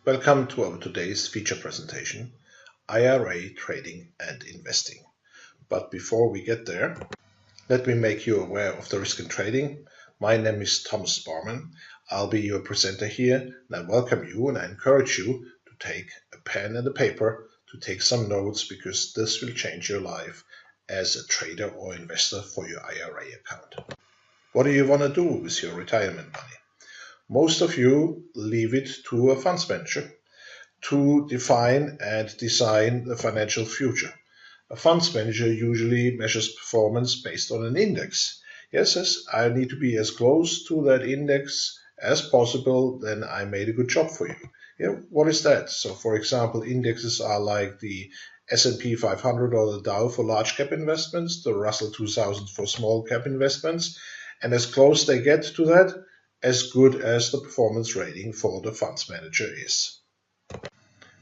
Welcome to our today's feature presentation, IRA Trading and Investing. But before we get there, let me make you aware of the risk in trading. My name is Thomas Barman. I'll be your presenter here, and I welcome you and I encourage you to take a pen and a paper to take some notes, because this will change your life as a trader or investor for your IRA account. What do you want to do with your retirement money? Most of you leave it to a funds manager to define and design the financial future. A funds manager usually measures performance based on an index. Yes, I need to be as close to that index as possible, then I made a good job for you. Yeah, what is that? So for example, indexes are like the S&P 500 or the Dow for large cap investments, the Russell 2000 for small cap investments, and as close they get to that, as good as the performance rating for the funds manager is.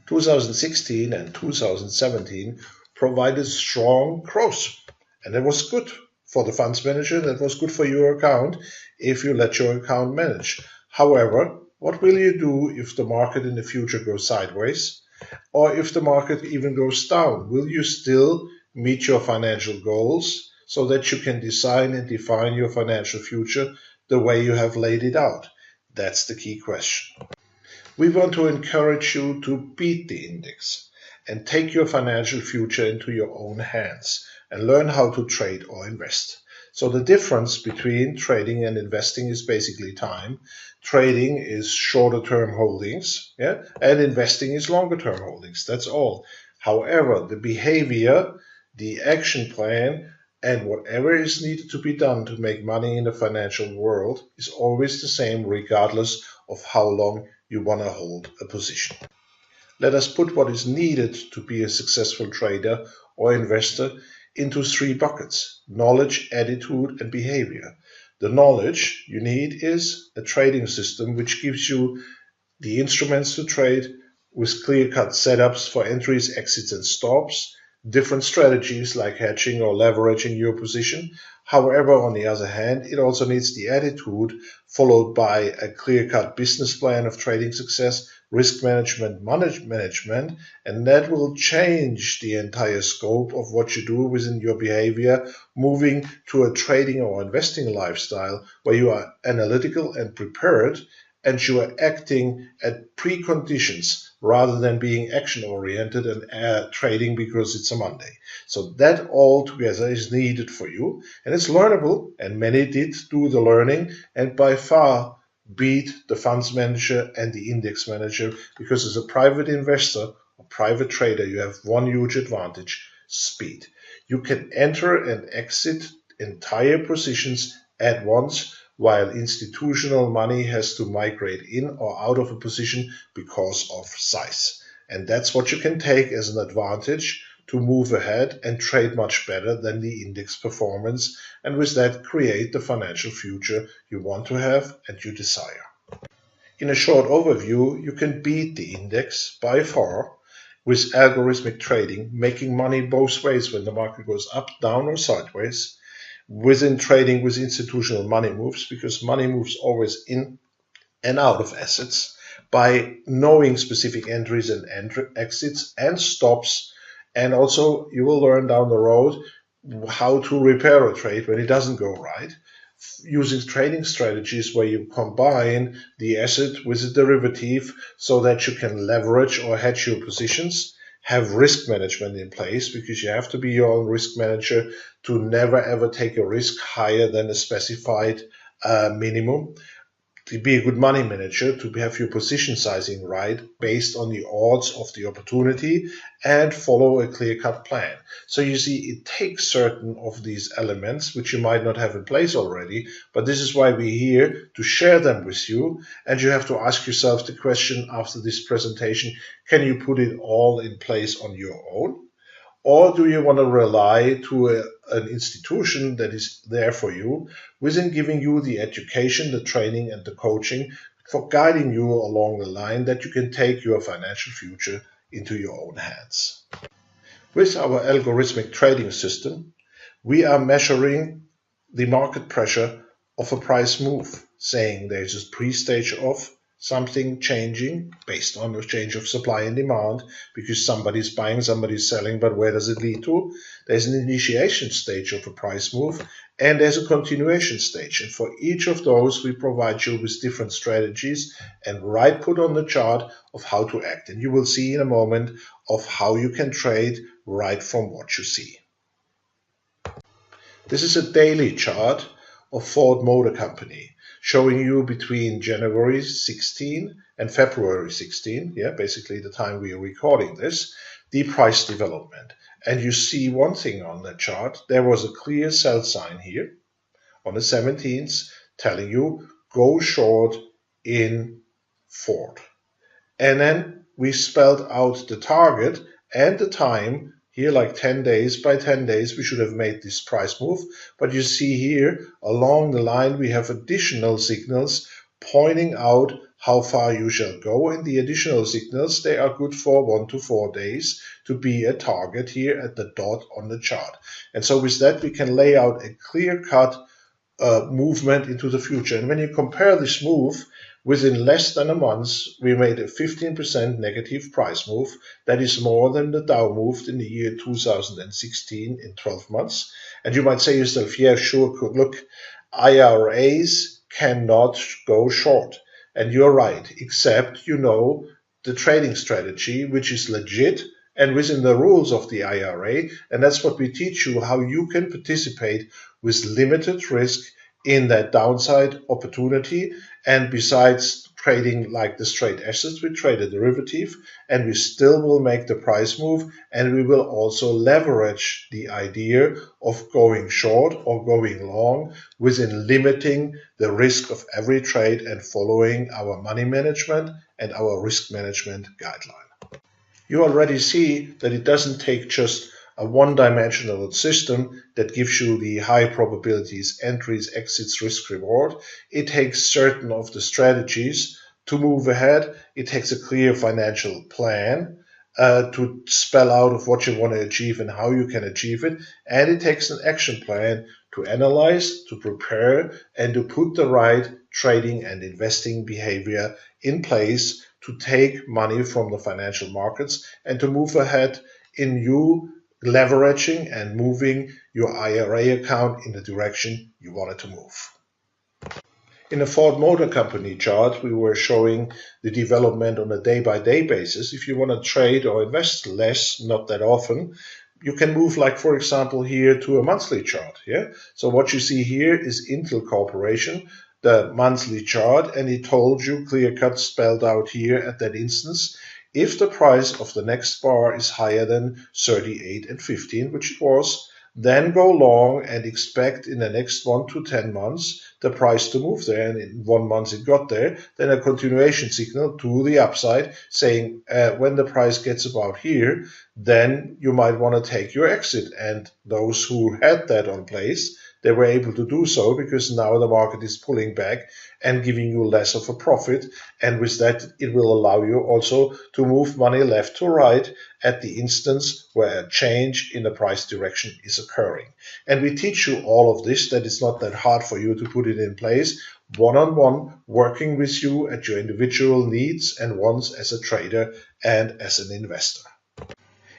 2016 and 2017 provided strong growth, and that was good for the funds manager, that was good for your account if you let your account manage. However, what will you do if the market in the future goes sideways, or if the market even goes down? Will you still meet your financial goals so that you can design and define your financial future the way you have laid it out? That's the key question. We want to encourage you to beat the index and take your financial future into your own hands and learn how to trade or invest. So the difference between trading and investing is basically time. Trading is shorter term holdings, and investing is longer term holdings. That's all. However, the behavior, the action plan, and whatever is needed to be done to make money in the financial world is always the same, regardless of how long you want to hold a position. Let us put what is needed to be a successful trader or investor into three buckets: knowledge, attitude, and behavior. The knowledge you need is a trading system which gives you the instruments to trade with clear-cut setups for entries, exits, and stops, different strategies like hedging or leveraging your position. However, on the other hand, it also needs the attitude followed by a clear-cut business plan of trading success, risk management, management, and that will change the entire scope of what you do within your behavior, moving to a trading or investing lifestyle where you are analytical and prepared, and you are acting at preconditions rather than being action-oriented and trading because it's a Monday. So that all together is needed for you, and it's learnable, and many did do the learning, and by far beat the funds manager and the index manager, because as a private investor or private trader, you have one huge advantage: speed. You can enter and exit entire positions at once, while institutional money has to migrate in or out of a position because of size. And that's what you can take as an advantage to move ahead and trade much better than the index performance, and with that create the financial future you want to have and you desire. In a short overview, you can beat the index by far with algorithmic trading, making money both ways when the market goes up, down, or sideways. Within trading with institutional money moves, because money moves always in and out of assets, by knowing specific entries and exits and stops. And also you will learn down the road how to repair a trade when it doesn't go right, using trading strategies where you combine the asset with a derivative so that you can leverage or hedge your positions, have risk management in place, because you have to be your own risk manager to never ever take a risk higher than a specified minimum, to be a good money manager, to have your position sizing right based on the odds of the opportunity, and follow a clear-cut plan. So you see, it takes certain of these elements which you might not have in place already, but this is why we're here to share them with you. And you have to ask yourself the question after this presentation: can you put it all in place on your own? Or do you want to rely to an institution that is there for you, within giving you the education, the training, and the coaching for guiding you along the line that you can take your financial future into your own hands? With our algorithmic trading system, we are measuring the market pressure of a price move, saying there's a pre-stage of something changing based on the change of supply and demand, because somebody's buying, somebody's selling, but where does it lead to? There's an initiation stage of a price move, and there's a continuation stage. And for each of those, we provide you with different strategies and put on the chart of how to act. And you will see in a moment of how you can trade right from what you see. This is a daily chart of Ford Motor Company, showing you between January 16 and February 16, basically the time we are recording this, the price development. And you see one thing on that chart, there was a clear sell sign here on the 17th telling you go short in Ford. And then we spelled out the target and the time here, like 10 days. By 10 days, we should have made this price move. But you see here, along the line, we have additional signals pointing out how far you shall go. And the additional signals, they are good for 1 to 4 days to be a target here at the dot on the chart. And so with that, we can lay out a clear-cut movement into the future. And when you compare this move, within less than a month, we made a 15% negative price move. That is more than the Dow moved in the year 2016 in 12 months. And you might say to yourself, yeah, sure, look, IRAs cannot go short. And you're right, except you know the trading strategy, which is legit and within the rules of the IRA. And that's what we teach you, how you can participate with limited risk in that downside opportunity. And besides trading like the straight assets, we trade a derivative, and we still will make the price move, and we will also leverage the idea of going short or going long within limiting the risk of every trade and following our money management and our risk management guideline. You already see that it doesn't take just a one-dimensional system that gives you the high probabilities, entries, exits, risk, reward. It takes certain of the strategies to move ahead. It takes a clear financial plan to spell out of what you want to achieve and how you can achieve it. And it takes an action plan to analyze, to prepare, and to put the right trading and investing behavior in place to take money from the financial markets and to move ahead in you leveraging and moving your IRA account in the direction you want it to move. In the Ford Motor Company chart, we were showing the development on a day-by-day basis. If you want to trade or invest less, not that often, you can move, like, for example, here to a monthly chart. So what you see here is Intel Corporation, the monthly chart, and it told you clear-cut spelled out here at that instance, if the price of the next bar is higher than 38 and 15, which it was, then go long and expect in the next 1 to 10 months the price to move there. And in 1 month it got there, then a continuation signal to the upside saying when the price gets about here, then you might want to take your exit. And those who had that on place, they were able to do so because now the market is pulling back and giving you less of a profit. And with that, it will allow you also to move money left to right at the instance where a change in the price direction is occurring. And we teach you all of this, that it's not that hard for you to put it in place, one-on-one, working with you at your individual needs and wants as a trader and as an investor.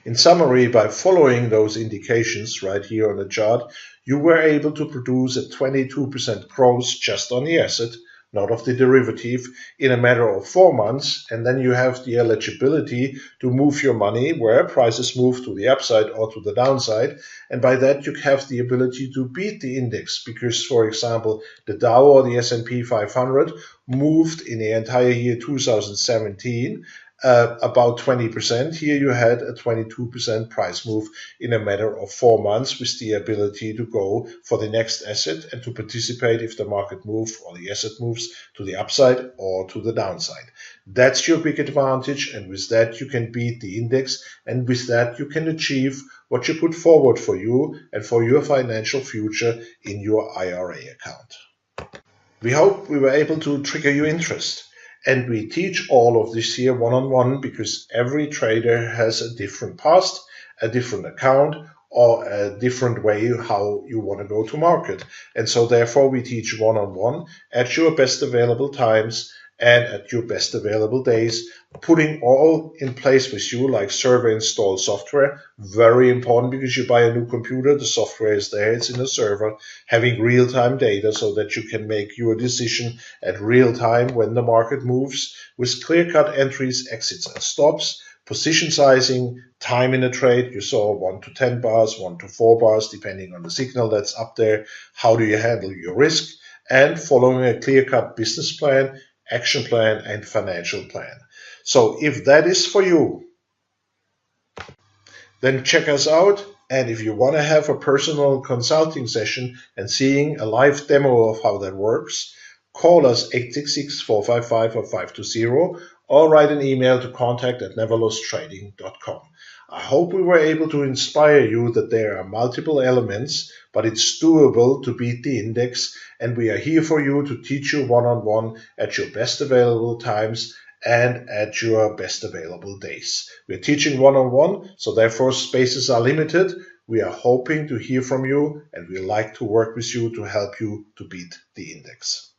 In summary, by following those indications right here on the chart, you were able to produce a 22% growth just on the asset, not of the derivative, in a matter of 4 months. And then you have the eligibility to move your money where prices move to the upside or to the downside. And by that, you have the ability to beat the index because, for example, the Dow or the S&P 500 moved in the entire year 2017 about 20%. Here you had a 22% price move in a matter of 4 months with the ability to go for the next asset and to participate if the market moves or the asset moves to the upside or to the downside. That's your big advantage, and with that you can beat the index, and with that you can achieve what you put forward for you and for your financial future in your IRA account. We hope we were able to trigger your interest. And we teach all of this here one-on-one because every trader has a different past, a different account, or a different way how you want to go to market. And so therefore we teach one-on-one at your best available times and at your best available days, putting all in place with you, like server installed software. Very important, because you buy a new computer, the software is there, it's in the server, having real-time data so that you can make your decision at real time when the market moves, with clear-cut entries, exits and stops, position sizing, time in a trade. You saw 1 to 10 bars, 1 to 4 bars, depending on the signal that's up there. How do you handle your risk? And following a clear-cut business plan, action plan, and financial plan. So if that is for you, then check us out. And if you want to have a personal consulting session and seeing a live demo of how that works, call us 866-455-520 or write an email to contact@neverlosttrading.com. I hope we were able to inspire you that there are multiple elements, but it's doable to beat the index, and we are here for you to teach you one-on-one at your best available times and at your best available days. We're teaching one-on-one, so therefore spaces are limited. We are hoping to hear from you, and we like to work with you to help you to beat the index.